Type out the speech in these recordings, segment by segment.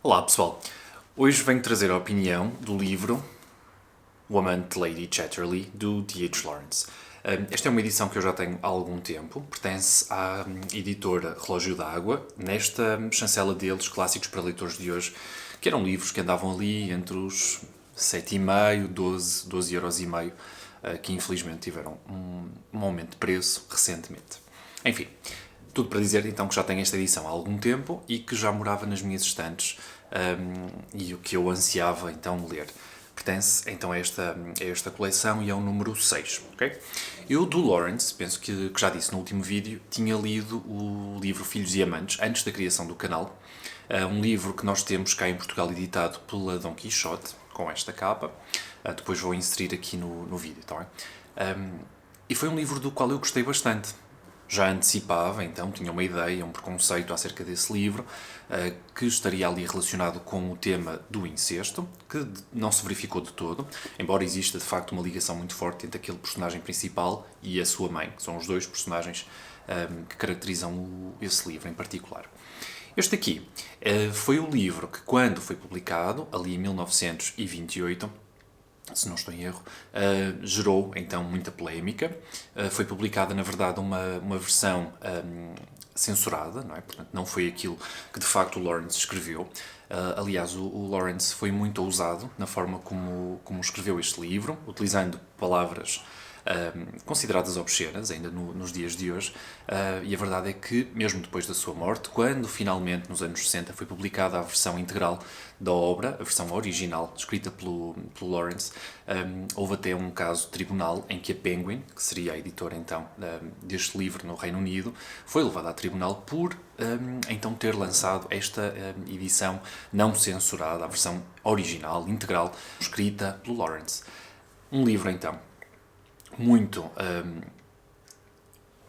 Olá pessoal, hoje venho trazer a opinião do livro O Amante de Lady Chatterley, do D.H. Lawrence. Esta é uma edição que eu já tenho há algum tempo, pertence à editora Relógio d'Água, nesta chancela deles, clássicos para leitores de hoje, que eram livros que andavam ali entre os 7,5, 12,5 euros, que infelizmente tiveram um aumento de preço recentemente. Enfim, tudo para dizer então que já tenho esta edição há algum tempo e que já morava nas minhas estantes e o que eu ansiava então ler. Pertence então a esta coleção e é o número 6, ok? Eu do Lawrence, penso que já disse no último vídeo, tinha lido o livro Filhos e Amantes antes da criação do canal. Um livro que nós temos cá em Portugal editado pela Dom Quixote, com esta capa. Depois vou inserir aqui no vídeo, tá bem? E foi um livro do qual eu gostei bastante. Já antecipava, então, tinha uma ideia, um preconceito acerca desse livro, que estaria ali relacionado com o tema do incesto, que não se verificou de todo, embora exista de facto uma ligação muito forte entre aquele personagem principal e a sua mãe, que são os dois personagens que caracterizam esse livro em particular. Este aqui foi o livro que, quando foi publicado, ali em 1928, se não estou em erro, gerou então muita polémica. Foi publicada, na verdade, uma versão censurada, não é? Portanto, não foi aquilo que de facto o Lawrence escreveu. Aliás, o Lawrence foi muito ousado na forma como escreveu este livro, utilizando palavras consideradas obscenas, ainda nos dias de hoje, e a verdade é que, mesmo depois da sua morte, quando finalmente, nos anos 60, foi publicada a versão integral da obra, a versão original, escrita pelo Lawrence, houve até um caso de tribunal em que a Penguin, que seria a editora então deste livro no Reino Unido, foi levada a tribunal por então ter lançado esta edição não censurada, a versão original, integral, escrita pelo Lawrence. Um livro então muito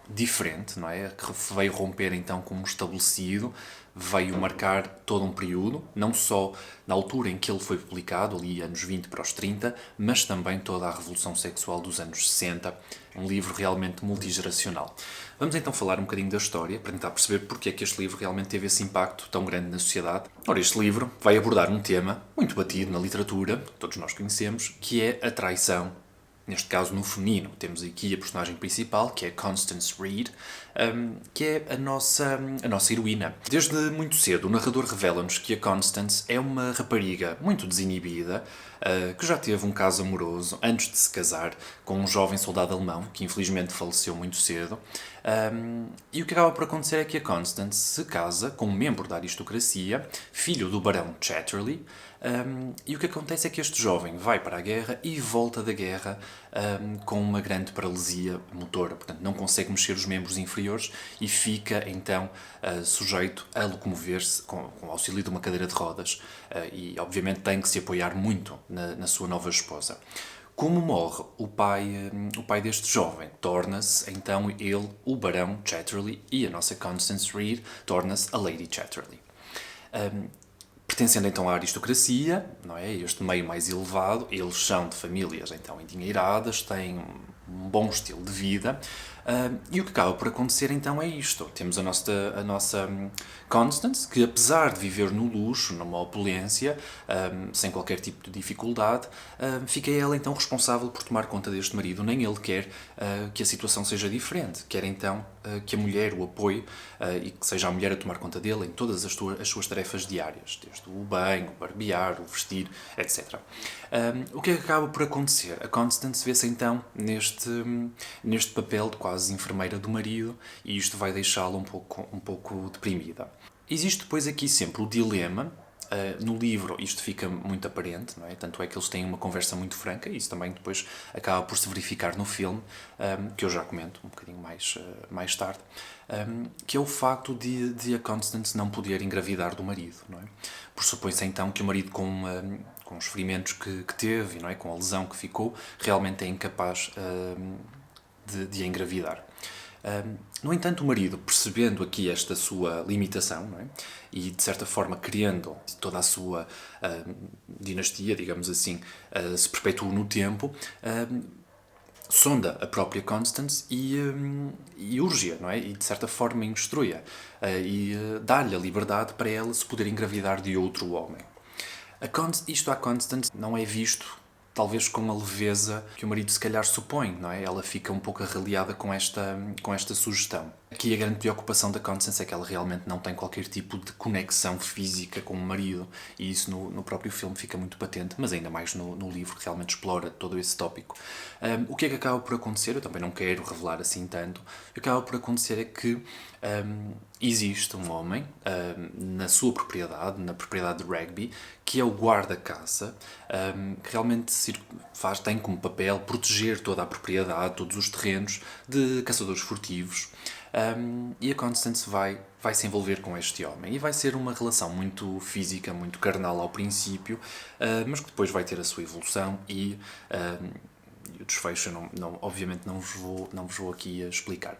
diferente, não é? Que veio romper então com o estabelecido, veio marcar todo um período, não só na altura em que ele foi publicado, ali anos 20 para os 30, mas também toda a revolução sexual dos anos 60, um livro realmente multigeracional. Vamos então falar um bocadinho da história, para tentar perceber porque é que este livro realmente teve esse impacto tão grande na sociedade. Ora, este livro vai abordar um tema muito batido na literatura, todos nós conhecemos, que é a traição. Neste caso, no feminino, temos aqui a personagem principal, que é Constance Reed, que é a nossa heroína. Desde muito cedo, o narrador revela-nos que a Constance é uma rapariga muito desinibida, que já teve um caso amoroso antes de se casar com um jovem soldado alemão, que infelizmente faleceu muito cedo. E o que acaba por acontecer é que a Constance se casa com um membro da aristocracia, filho do barão Chatterley, e o que acontece é que este jovem vai para a guerra e volta da guerra com uma grande paralisia motora, portanto não consegue mexer os membros inferiores e fica então sujeito a locomover-se com o auxílio de uma cadeira de rodas e obviamente tem que se apoiar muito na sua nova esposa. Como morre o pai deste jovem, torna-se então ele o barão Chatterley e a nossa Constance Reed torna-se a Lady Chatterley. Pertencendo então à aristocracia, não é? Este meio mais elevado, eles são de famílias então endinheiradas, têm um bom estilo de vida, e o que acaba por acontecer então é isto. Temos a nossa Constance, que apesar de viver no luxo, numa opulência, sem qualquer tipo de dificuldade, fica ela então responsável por tomar conta deste marido. Nem ele quer que a situação seja diferente, quer então que a mulher o apoie e que seja a mulher a tomar conta dele em todas as suas tarefas diárias, desde o banho, o barbear, o vestir, etc. O que é que acaba por acontecer? A Constance vê-se então neste papel de quase enfermeira do marido e isto vai deixá-la um pouco deprimida. Existe depois aqui sempre o dilema. No livro isto fica muito aparente, não é? Tanto é que eles têm uma conversa muito franca e isso também depois acaba por se verificar no filme, que eu já comento um bocadinho mais tarde, que é o facto de a Constance não poder engravidar do marido, não é? Pressupõe-se então que o marido com os ferimentos que teve, não é? Com a lesão que ficou, realmente é incapaz de engravidar. No entanto, o marido, percebendo aqui esta sua limitação, não é? E de certa forma querendo toda a sua dinastia, digamos assim, se perpetue no tempo, sonda a própria Constance e urge-a, não é? E de certa forma instrui-a dá-lhe a liberdade para ela se poder engravidar de outro homem. Isto à Constance não é visto talvez com a leveza que o marido se calhar supõe, não é? Ela fica um pouco arreliada com esta sugestão. Aqui a grande preocupação da Constance é que ela realmente não tem qualquer tipo de conexão física com o marido, e isso no próprio filme fica muito patente, mas ainda mais no livro, que realmente explora todo esse tópico. O que é que acaba por acontecer? Eu também não quero revelar assim tanto. O que acaba por acontecer é que existe um homem na sua propriedade, na propriedade de Rugby, que é o guarda-caça, que realmente tem como papel proteger toda a propriedade, todos os terrenos de caçadores furtivos. E a Constance vai se envolver com este homem. E vai ser uma relação muito física, muito carnal ao princípio, mas que depois vai ter a sua evolução e o desfecho, obviamente, não vos vou aqui explicar.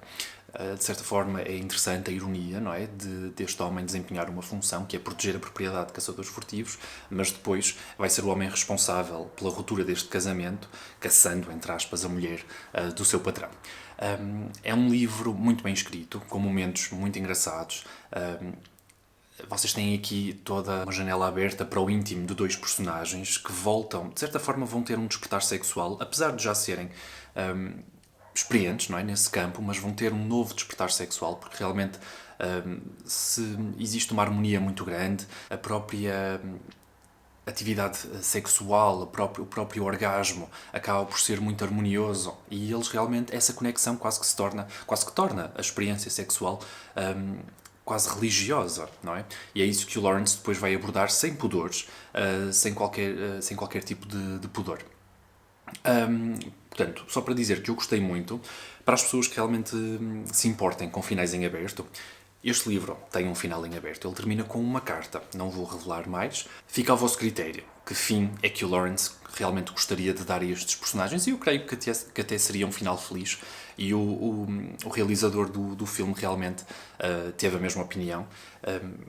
De certa forma, é interessante a ironia, não é? Deste homem desempenhar uma função que é proteger a propriedade de caçadores furtivos, mas depois vai ser o homem responsável pela ruptura deste casamento, caçando, entre aspas, a mulher do seu patrão. É um livro muito bem escrito, com momentos muito engraçados. Vocês têm aqui toda uma janela aberta para o íntimo de dois personagens que voltam, de certa forma, vão ter um despertar sexual, apesar de já serem experientes, não é, nesse campo, mas vão ter um novo despertar sexual, porque realmente se existe uma harmonia muito grande, a própria atividade sexual, o próprio orgasmo acaba por ser muito harmonioso, e eles realmente, essa conexão quase que torna a experiência sexual quase religiosa, não é? E é isso que o Lawrence depois vai abordar sem pudores, sem qualquer tipo de pudor. Portanto, só para dizer que eu gostei muito, para as pessoas que realmente se importem com finais em aberto, este livro tem um final em aberto. Ele termina com uma carta. Não vou revelar mais. Fica ao vosso critério. Que fim é que o Lawrence realmente gostaria de dar a estes personagens? E eu creio que até seria um final feliz. E o realizador do filme realmente teve a mesma opinião.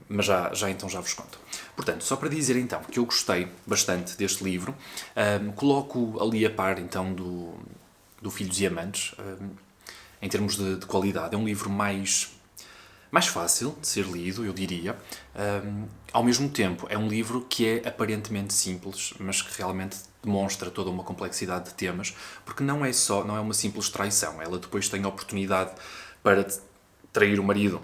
Mas já então já vos conto. Portanto, só para dizer então que eu gostei bastante deste livro. Coloco ali a par então do Filhos e Amantes. Em termos de qualidade. É um livro mais fácil de ser lido, eu diria. Ao mesmo tempo, é um livro que é aparentemente simples, mas que realmente demonstra toda uma complexidade de temas, porque não é uma simples traição. Ela depois tem a oportunidade para trair o marido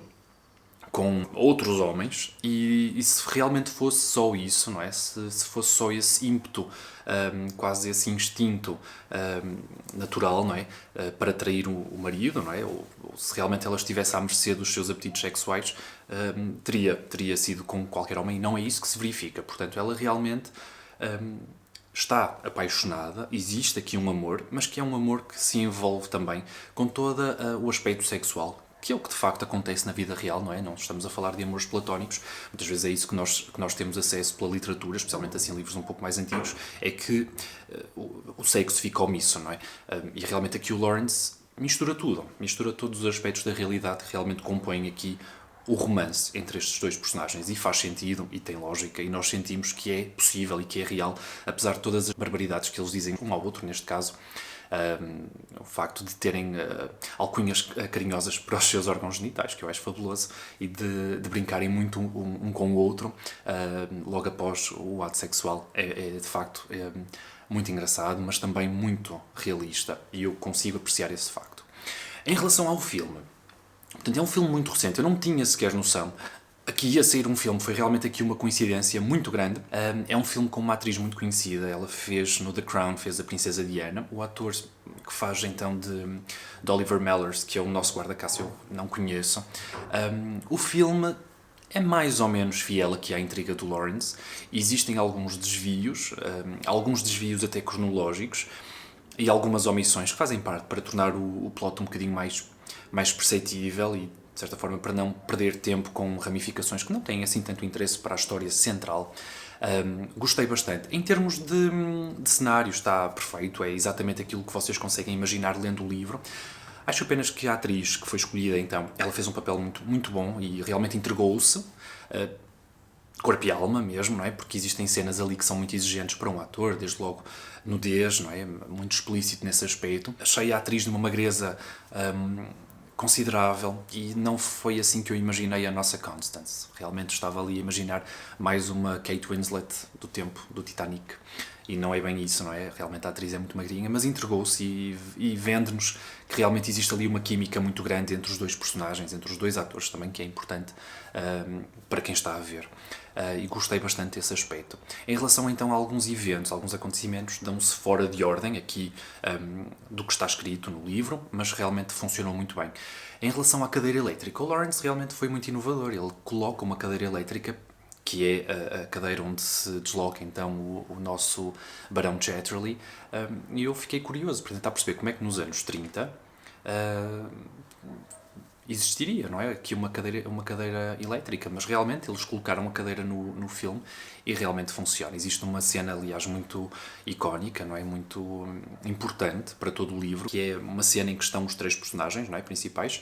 com outros homens, e se realmente fosse só isso, não é? Se fosse só esse ímpeto, quase esse instinto natural, não é? Para trair o marido, não é? Ou se realmente ela estivesse à mercê dos seus apetites sexuais, teria sido com qualquer homem, e não é isso que se verifica. Portanto, ela realmente está apaixonada, existe aqui um amor, mas que é um amor que se envolve também com todo o aspecto sexual, que é o que de facto acontece na vida real, não é? Não estamos a falar de amores platónicos, muitas vezes é isso que nós temos acesso pela literatura, especialmente assim livros um pouco mais antigos, é que o sexo fica omisso, não é? E realmente aqui o Lawrence mistura todos os aspectos da realidade que realmente compõem aqui o romance entre estes dois personagens, e faz sentido e tem lógica, e nós sentimos que é possível e que é real, apesar de todas as barbaridades que eles dizem um ao outro, neste caso. O facto de terem alcunhas carinhosas para os seus órgãos genitais, que eu acho fabuloso, e de brincarem muito um com o outro logo após o ato sexual, de facto muito engraçado, mas também muito realista, e eu consigo apreciar esse facto. Em relação ao filme, portanto, é um filme muito recente, eu não tinha sequer noção que ia sair um filme, foi realmente aqui uma coincidência muito grande. É um filme com uma atriz muito conhecida, ela fez no The Crown, fez a Princesa Diana. O ator que faz então de Oliver Mellers, que é o nosso guarda-caça, eu não conheço. O filme é mais ou menos fiel aqui à intriga do Lawrence. Existem alguns desvios até cronológicos, e algumas omissões que fazem parte para tornar o plot um bocadinho mais perceptível, e de certa forma para não perder tempo com ramificações que não têm assim tanto interesse para a história central. Gostei bastante. Em termos de cenário, está perfeito, é exatamente aquilo que vocês conseguem imaginar lendo o livro. Acho apenas que a atriz que foi escolhida, então, ela fez um papel muito, muito bom e realmente entregou-se. corpo e alma mesmo, não é? Porque existem cenas ali que são muito exigentes para um ator, desde logo nudez, não é? Muito explícito nesse aspecto. Achei a atriz de uma magreza considerável e não foi assim que eu imaginei a nossa Constance. Realmente estava ali a imaginar mais uma Kate Winslet do tempo do Titanic. E não é bem isso, não é? Realmente a atriz é muito magrinha, mas entregou-se e vende-nos que realmente existe ali uma química muito grande entre os dois personagens, entre os dois atores também, que é importante para quem está a ver. E gostei bastante desse aspecto. Em relação então a alguns eventos, alguns acontecimentos, dão-se fora de ordem aqui do que está escrito no livro, mas realmente funcionou muito bem. Em relação à cadeira elétrica, o Lawrence realmente foi muito inovador. Ele coloca uma cadeira elétrica, que é a cadeira onde se desloca então o nosso Barão Chatterley, e eu fiquei curioso para tentar perceber como é que nos anos 30 existiria, não é? Aqui uma cadeira elétrica, mas realmente eles colocaram a cadeira no filme e realmente funciona. Existe uma cena, aliás, muito icónica, não é? Muito importante para todo o livro, que é uma cena em que estão os três personagens, não é? Principais.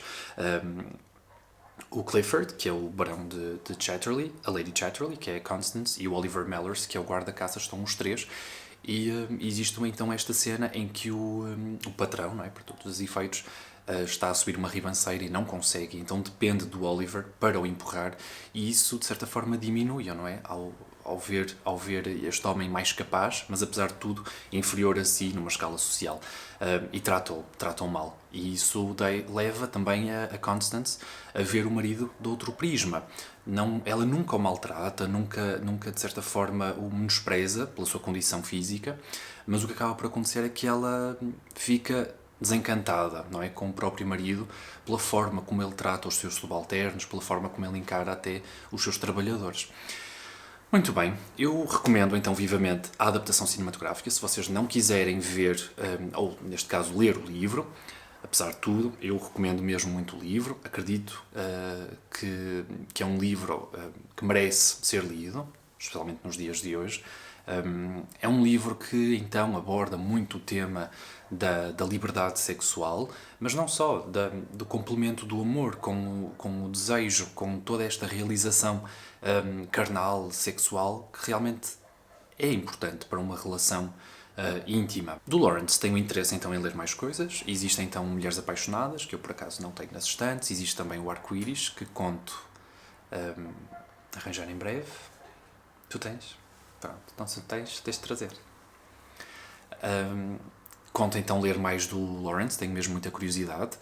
O Clifford, que é o barão de Chatterley, a Lady Chatterley, que é a Constance, e o Oliver Mellors, que é o guarda-caça, estão os três. E existe então esta cena em que o patrão, não é? Por todos os efeitos, está a subir uma ribanceira e não consegue, então depende do Oliver para o empurrar, e isso de certa forma diminui, não é? Ao ver este homem mais capaz, mas apesar de tudo inferior a si numa escala social, e tratam mal. E isso leva também a Constance a ver o marido de outro prisma. Ela nunca o maltrata, nunca de certa forma o menospreza pela sua condição física, mas o que acaba por acontecer é que ela fica desencantada, não é, com o próprio marido, pela forma como ele trata os seus subalternos, pela forma como ele encara até os seus trabalhadores. Muito bem, eu recomendo então vivamente a adaptação cinematográfica. Se vocês não quiserem ver, ou neste caso ler o livro, apesar de tudo, eu recomendo mesmo muito o livro. Acredito que é um livro que merece ser lido, especialmente nos dias de hoje. É um livro que então aborda muito o tema da liberdade sexual, mas não só, do complemento do amor com o desejo, com toda esta realização carnal, sexual, que realmente é importante para uma relação íntima. Do Lawrence tenho interesse então em ler mais coisas. Existem então Mulheres Apaixonadas, que eu por acaso não tenho nas estantes. Existe também o Arco-Íris, que conto arranjar em breve. Tu tens? Pronto, então se tens de trazer. Conto então ler mais do Lawrence, tenho mesmo muita curiosidade.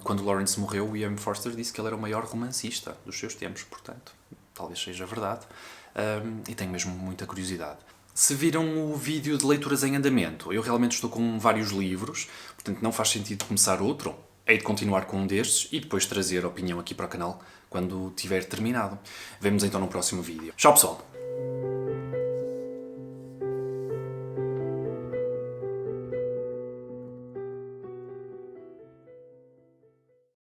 Quando o Lawrence morreu, o Ian Forster disse que ele era o maior romancista dos seus tempos, portanto, talvez seja verdade. E tenho mesmo muita curiosidade. Se viram o vídeo de leituras em andamento, eu realmente estou com vários livros, portanto não faz sentido começar outro. Hei de continuar com um destes e depois trazer a opinião aqui para o canal quando tiver terminado. Vemo-nos então no próximo vídeo. Tchau, pessoal!